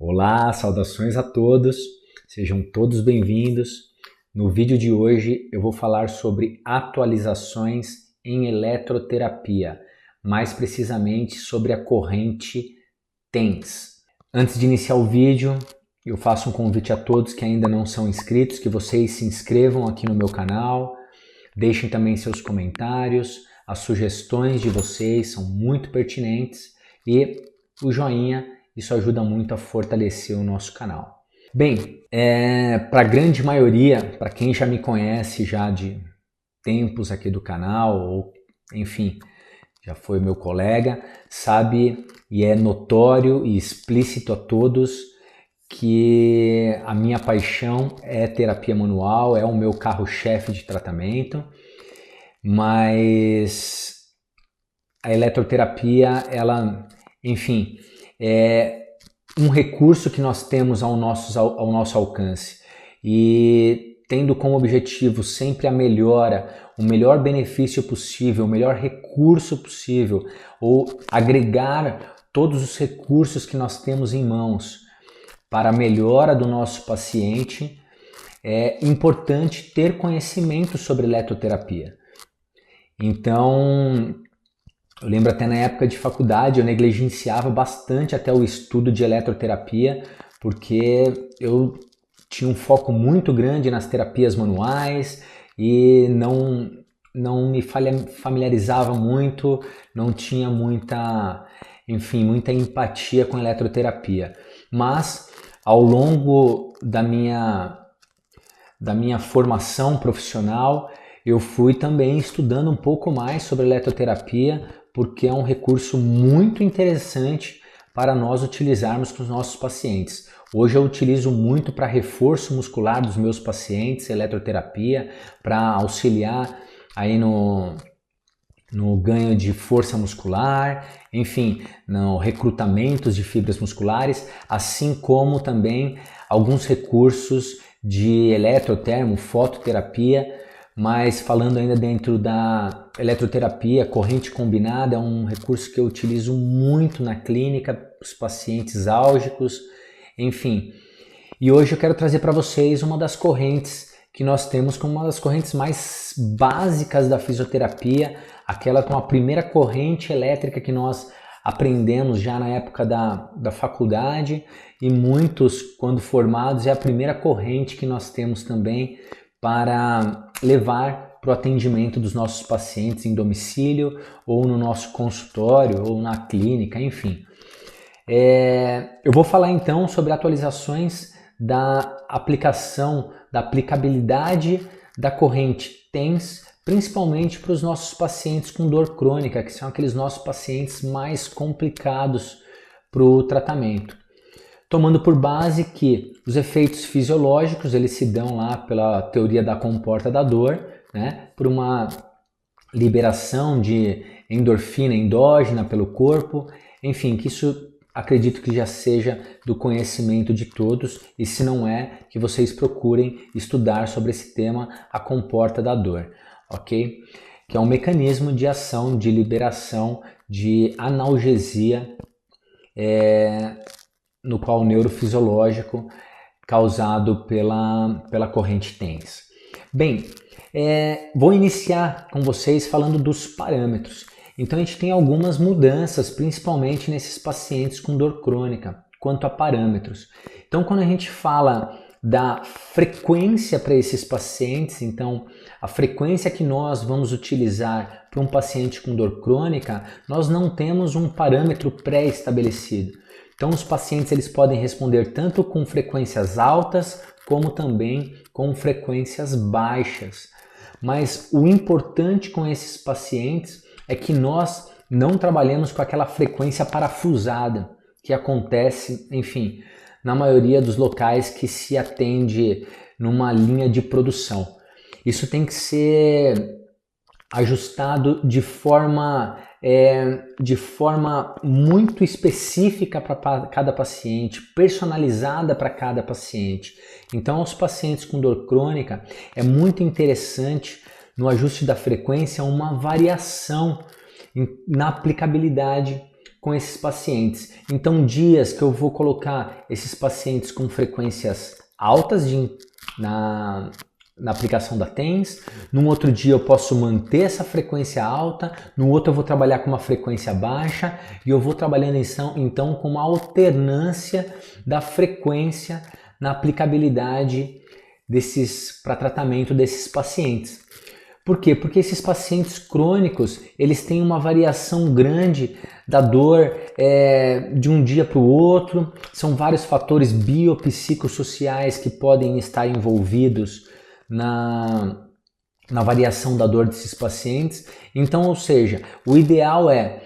Olá, saudações a todos, sejam todos bem-vindos. No vídeo de hoje eu vou falar sobre atualizações em eletroterapia, mais precisamente sobre a corrente TENS. Antes de iniciar o vídeo, eu faço um convite a todos que ainda não são inscritos, que vocês se inscrevam aqui no meu canal, deixem também seus comentários, as sugestões de vocês são muito pertinentes e o joinha. Isso ajuda muito a fortalecer o nosso canal. Bem, para a grande maioria, para quem já me conhece já de tempos aqui do canal, ou enfim, já foi meu colega, sabe e é notório e explícito a todos que a minha paixão é terapia manual, é o meu carro-chefe de tratamento, mas a eletroterapia, ela, enfim, é um recurso que nós temos ao nosso alcance e tendo como objetivo sempre a melhora, o melhor benefício possível, o melhor recurso possível, ou agregar todos os recursos que nós temos em mãos para a melhora do nosso paciente, é importante ter conhecimento sobre eletroterapia. Então, eu lembro até na época de faculdade eu negligenciava bastante até o estudo de eletroterapia, porque eu tinha um foco muito grande nas terapias manuais e não me familiarizava muito, não tinha muita empatia com a eletroterapia. Mas ao longo da minha formação profissional, eu fui também estudando um pouco mais sobre eletroterapia, porque é um recurso muito interessante para nós utilizarmos com os nossos pacientes. Hoje eu utilizo muito para reforço muscular dos meus pacientes, eletroterapia, para auxiliar aí no ganho de força muscular, enfim, no recrutamento de fibras musculares, assim como também alguns recursos de eletrotermo, fototerapia, mas falando ainda dentro da eletroterapia, corrente combinada é um recurso que eu utilizo muito na clínica, os pacientes álgicos, enfim. E hoje eu quero trazer para vocês uma das correntes que nós temos como uma das correntes mais básicas da fisioterapia, aquela com a primeira corrente elétrica que nós aprendemos já na época da faculdade, e muitos, quando formados, é a primeira corrente que nós temos também para levar para o atendimento dos nossos pacientes em domicílio ou no nosso consultório ou na clínica, enfim. Eu vou falar então sobre atualizações da aplicação, da aplicabilidade da corrente TENS, principalmente para os nossos pacientes com dor crônica, que são aqueles nossos pacientes mais complicados para o tratamento. Tomando por base que os efeitos fisiológicos eles se dão lá pela teoria da comporta da dor, né, por uma liberação de endorfina endógena pelo corpo, enfim, que isso acredito que já seja do conhecimento de todos, e se não é, que vocês procurem estudar sobre esse tema, a comporta da dor, ok? Que é um mecanismo de ação, de liberação de analgesia, no qual o neurofisiológico causado pela corrente TENS. Bem, vou iniciar com vocês falando dos parâmetros. Então a gente tem algumas mudanças, principalmente nesses pacientes com dor crônica, quanto a parâmetros. Então quando a gente fala da frequência para esses pacientes, então a frequência que nós vamos utilizar para um paciente com dor crônica, nós não temos um parâmetro pré-estabelecido. Então os pacientes eles podem responder tanto com frequências altas como também com frequências baixas. Mas o importante com esses pacientes é que nós não trabalhamos com aquela frequência parafusada que acontece, enfim, na maioria dos locais que se atende numa linha de produção. Isso tem que ser ajustado de forma muito específica para cada paciente, personalizada para cada paciente. Então, aos pacientes com dor crônica, é muito interessante no ajuste da frequência uma variação na aplicabilidade com esses pacientes. Então, dias que eu vou colocar esses pacientes com frequências altas na aplicação da TENS, num outro dia eu posso manter essa frequência alta, no outro eu vou trabalhar com uma frequência baixa e eu vou trabalhando então com uma alternância da frequência na aplicabilidade para tratamento desses pacientes. Por quê? Porque esses pacientes crônicos, eles têm uma variação grande da dor de um dia para o outro, são vários fatores biopsicossociais que podem estar envolvidos na variação da dor desses pacientes. Então, ou seja, o ideal é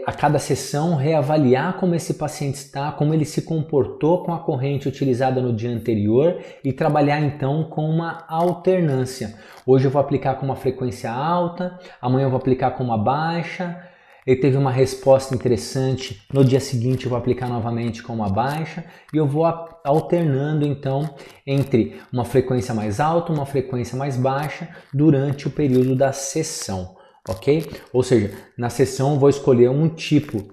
a cada sessão reavaliar como esse paciente está, como ele se comportou com a corrente utilizada no dia anterior e trabalhar então com uma alternância. Hoje eu vou aplicar com uma frequência alta, amanhã eu vou aplicar com uma baixa, ele teve uma resposta interessante, no dia seguinte eu vou aplicar novamente com uma baixa e eu vou alternando então entre uma frequência mais alta, uma frequência mais baixa durante o período da sessão. Ok? Ou seja, na sessão eu vou escolher um tipo,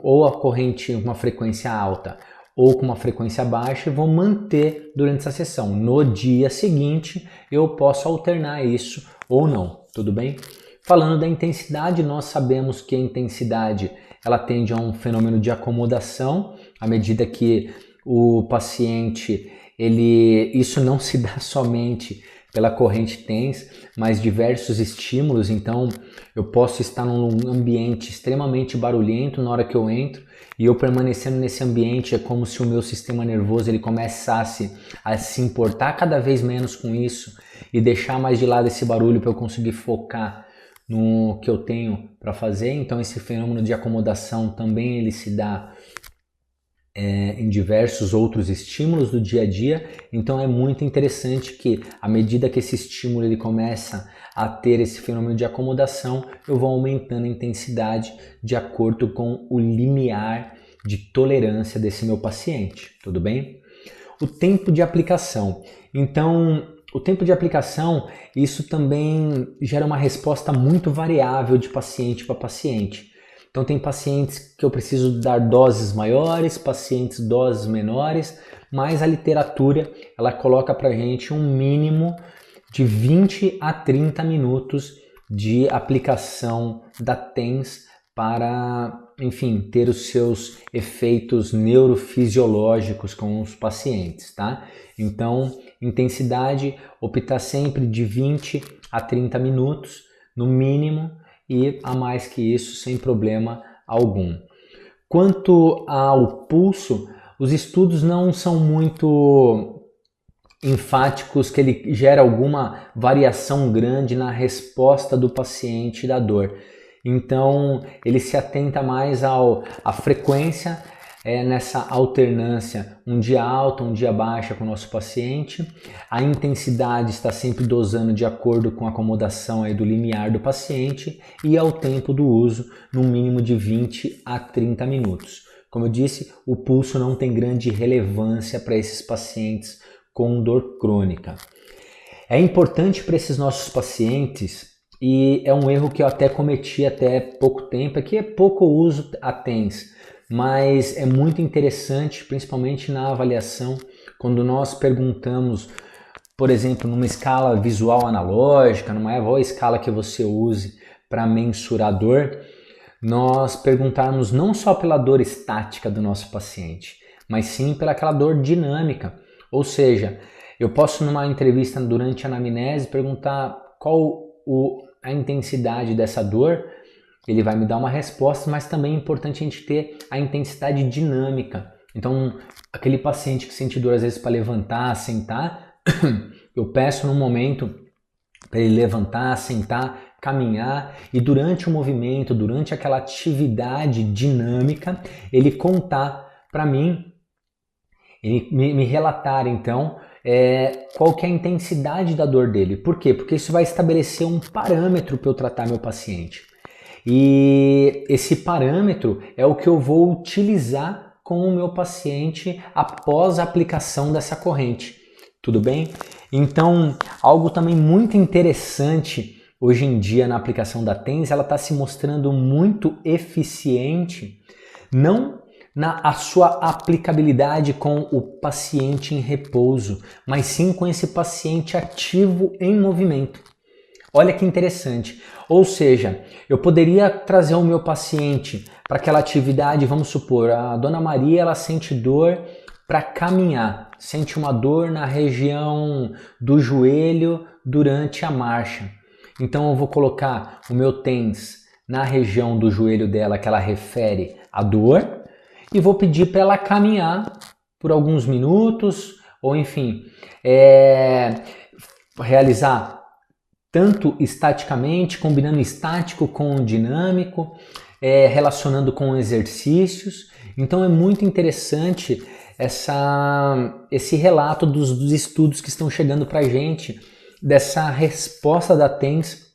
ou a corrente com uma frequência alta ou com uma frequência baixa e vou manter durante essa sessão. No dia seguinte eu posso alternar isso ou não, tudo bem? Falando da intensidade, nós sabemos que a intensidade ela tende a um fenômeno de acomodação, à medida que o paciente, isso não se dá somente pela corrente TENS, mas diversos estímulos. Então eu posso estar num ambiente extremamente barulhento na hora que eu entro e eu permanecendo nesse ambiente é como se o meu sistema nervoso ele começasse a se importar cada vez menos com isso e deixar mais de lado esse barulho para eu conseguir focar no que eu tenho para fazer. Então esse fenômeno de acomodação também ele se dá em diversos outros estímulos do dia a dia. Então é muito interessante que à medida que esse estímulo ele começa a ter esse fenômeno de acomodação, eu vou aumentando a intensidade de acordo com o limiar de tolerância desse meu paciente, tudo bem? O tempo de aplicação. Então, o tempo de aplicação, isso também gera uma resposta muito variável de paciente para paciente. Então tem pacientes que eu preciso dar doses maiores, pacientes doses menores, mas a literatura ela coloca para a gente um mínimo de 20 a 30 minutos de aplicação da TENS para, enfim, ter os seus efeitos neurofisiológicos com os pacientes, tá? Então, intensidade, optar sempre de 20 a 30 minutos no mínimo e a mais que isso sem problema algum. Quanto ao pulso, os estudos não são muito enfáticos que ele gera alguma variação grande na resposta do paciente da dor. Então ele se atenta mais à frequência nessa alternância, um dia alta, um dia baixa com o nosso paciente. A intensidade está sempre dosando de acordo com a acomodação aí do limiar do paciente e ao tempo do uso, no mínimo de 20 a 30 minutos. Como eu disse, o pulso não tem grande relevância para esses pacientes com dor crônica. É importante para esses nossos pacientes, e é um erro que eu até cometi até pouco tempo, é que é pouco uso a TENS, mas é muito interessante, principalmente na avaliação, quando nós perguntamos, por exemplo, numa escala visual analógica, numa escala que você use para mensurar dor, nós perguntarmos não só pela dor estática do nosso paciente, mas sim pela aquela dor dinâmica. Ou seja, eu posso numa entrevista durante a anamnese perguntar qual a intensidade dessa dor, ele vai me dar uma resposta, mas também é importante a gente ter a intensidade dinâmica. Então, aquele paciente que sente dor às vezes para levantar, sentar, eu peço no momento para ele levantar, sentar, caminhar e durante o movimento, durante aquela atividade dinâmica, ele contar para mim, ele me relatar então qual que é a intensidade da dor dele. Por quê? Porque isso vai estabelecer um parâmetro para eu tratar meu paciente. E esse parâmetro é o que eu vou utilizar com o meu paciente após a aplicação dessa corrente. Tudo bem? Então, algo também muito interessante hoje em dia na aplicação da TENS, ela está se mostrando muito eficiente, não na sua aplicabilidade com o paciente em repouso, mas sim com esse paciente ativo em movimento. Olha que interessante. Ou seja, eu poderia trazer o meu paciente para aquela atividade, vamos supor, a Dona Maria ela sente dor para caminhar, sente uma dor na região do joelho durante a marcha. Então eu vou colocar o meu TENS na região do joelho dela que ela refere à dor e vou pedir para ela caminhar por alguns minutos, ou enfim, realizar tanto estaticamente, combinando estático com dinâmico, relacionando com exercícios. Então é muito interessante esse relato dos estudos que estão chegando para a gente, dessa resposta da TENS,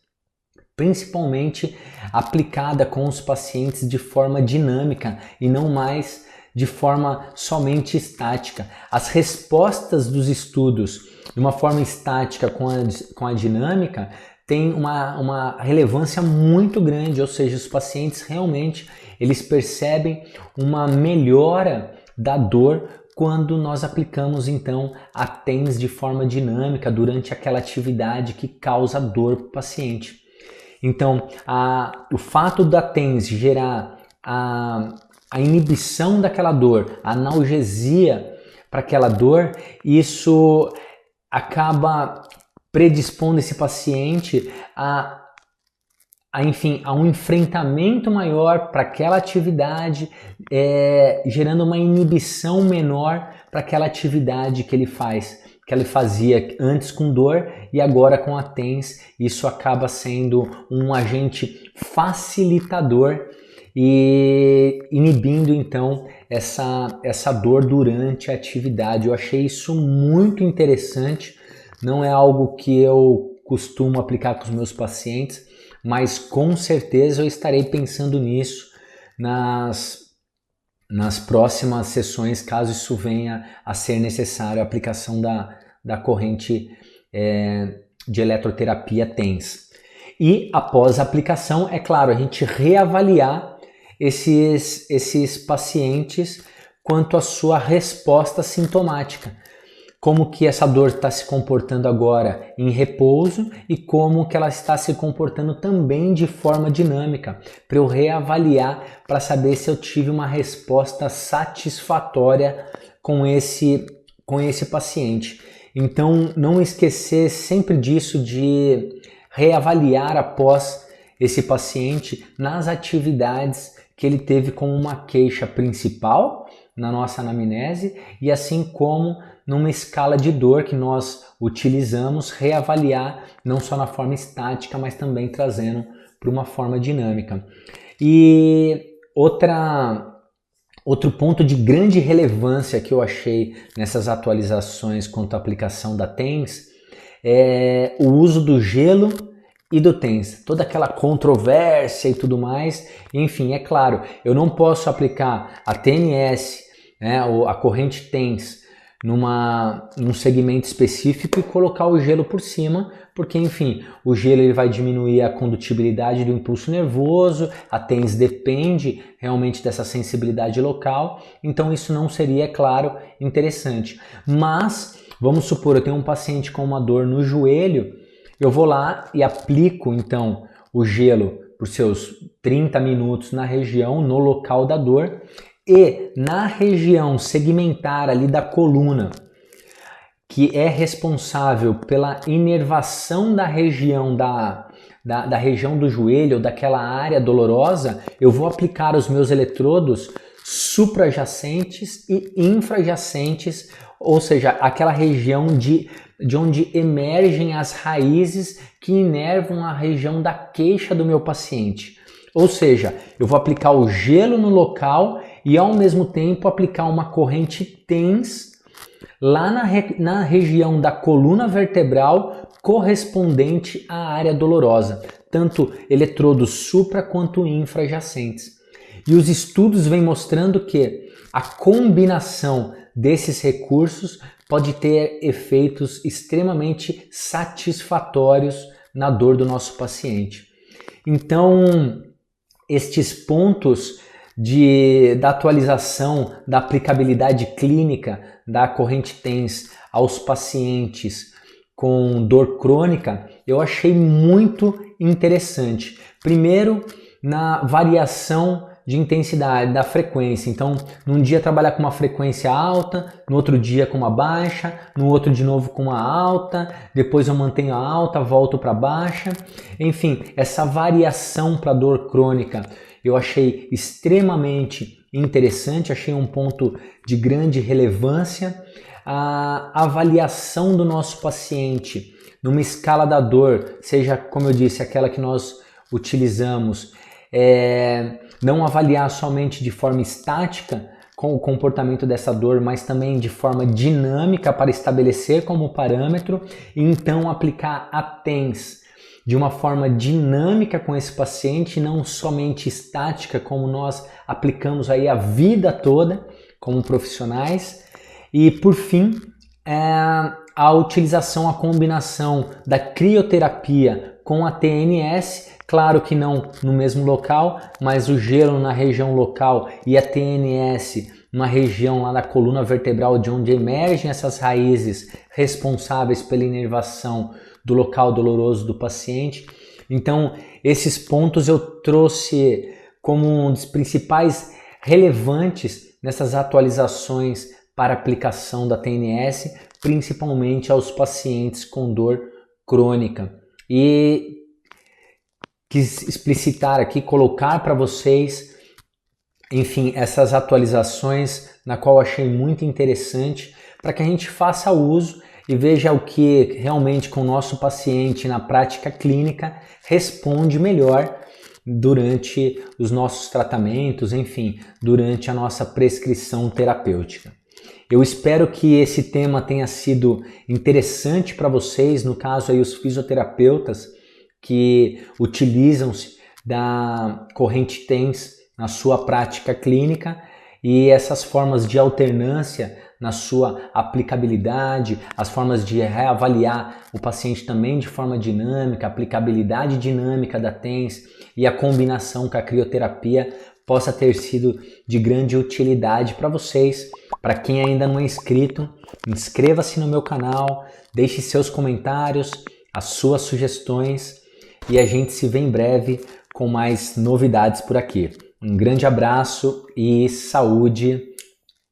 principalmente aplicada com os pacientes de forma dinâmica e não mais de forma somente estática. As respostas dos estudos de uma forma estática com a dinâmica tem uma relevância muito grande, ou seja, os pacientes realmente eles percebem uma melhora da dor quando nós aplicamos então a TENS de forma dinâmica durante aquela atividade que causa dor para o paciente. Então, o fato da TENS gerar a inibição daquela dor, a analgesia para aquela dor, isso acaba predispondo esse paciente enfim, a um enfrentamento maior para aquela atividade, gerando uma inibição menor para aquela atividade que ele faz, que ele fazia antes com dor e agora com a TENS. Isso acaba sendo um agente facilitador e inibindo então essa dor durante a atividade. Eu achei isso muito interessante, não é algo que eu costumo aplicar com os meus pacientes, mas com certeza eu estarei pensando nisso nas próximas sessões, caso isso venha a ser necessário, a aplicação da corrente de eletroterapia TENS. E após a aplicação, é claro, a gente reavaliar esses pacientes quanto à sua resposta sintomática. Como que essa dor está se comportando agora em repouso e como que ela está se comportando também de forma dinâmica, para eu reavaliar, para saber se eu tive uma resposta satisfatória com esse paciente. Então, não esquecer sempre disso, de reavaliar após esse paciente nas atividades que ele teve como uma queixa principal na nossa anamnese e assim como numa escala de dor que nós utilizamos, reavaliar não só na forma estática, mas também trazendo para uma forma dinâmica. E outro ponto de grande relevância que eu achei nessas atualizações quanto à aplicação da TENS é o uso do gelo e do TENS, toda aquela controvérsia e tudo mais. Enfim, é claro, eu não posso aplicar a TNS, ou a corrente TENS, num segmento específico e colocar o gelo por cima, porque enfim, o gelo ele vai diminuir a condutibilidade do impulso nervoso, a TENS depende realmente dessa sensibilidade local, então isso não seria, claro, interessante. Mas, vamos supor, eu tenho um paciente com uma dor no joelho, eu vou lá e aplico então o gelo por seus 30 minutos na região, no local da dor, e na região segmentar ali da coluna, que é responsável pela inervação da região da região do joelho, ou daquela área dolorosa, eu vou aplicar os meus eletrodos suprajacentes e infrajacentes, ou seja, aquela região de onde emergem as raízes que inervam a região da queixa do meu paciente. Ou seja, eu vou aplicar o gelo no local e ao mesmo tempo aplicar uma corrente TENS lá na região da coluna vertebral correspondente à área dolorosa, tanto eletrodos supra quanto infrajacentes. E os estudos vêm mostrando que a combinação desses recursos pode ter efeitos extremamente satisfatórios na dor do nosso paciente. Então, estes pontos da atualização da aplicabilidade clínica da corrente TENS aos pacientes com dor crônica, eu achei muito interessante. Primeiro, na variação de intensidade, da frequência. Então, num dia trabalhar com uma frequência alta, no outro dia com uma baixa, no outro de novo com uma alta, depois eu mantenho a alta, volto para baixa. Enfim, essa variação para dor crônica eu achei extremamente interessante, achei um ponto de grande relevância. A avaliação do nosso paciente numa escala da dor, seja, como eu disse, aquela que nós utilizamos, não avaliar somente de forma estática com o comportamento dessa dor, mas também de forma dinâmica para estabelecer como parâmetro e então aplicar a TENS de uma forma dinâmica com esse paciente, não somente estática, como nós aplicamos aí a vida toda como profissionais. E por fim, a utilização, a combinação da crioterapia com a TNS, claro que não no mesmo local, mas o gelo na região local e a TNS na região lá da coluna vertebral, de onde emergem essas raízes responsáveis pela inervação do local doloroso do paciente. Então, esses pontos eu trouxe como um dos principais relevantes nessas atualizações para aplicação da TNS, principalmente aos pacientes com dor crônica. E quis explicitar aqui, colocar para vocês, enfim, essas atualizações na qual achei muito interessante para que a gente faça uso e veja o que realmente com o nosso paciente na prática clínica responde melhor durante os nossos tratamentos, enfim, durante a nossa prescrição terapêutica. Eu espero que esse tema tenha sido interessante para vocês, no caso aí os fisioterapeutas que utilizam-se da corrente TENS na sua prática clínica e essas formas de alternância na sua aplicabilidade, as formas de reavaliar o paciente também de forma dinâmica, a aplicabilidade dinâmica da TENS e a combinação com a crioterapia possa ter sido de grande utilidade para vocês. Para quem ainda não é inscrito, inscreva-se no meu canal, deixe seus comentários, as suas sugestões e a gente se vê em breve com mais novidades por aqui. Um grande abraço e saúde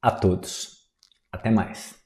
a todos. Até mais.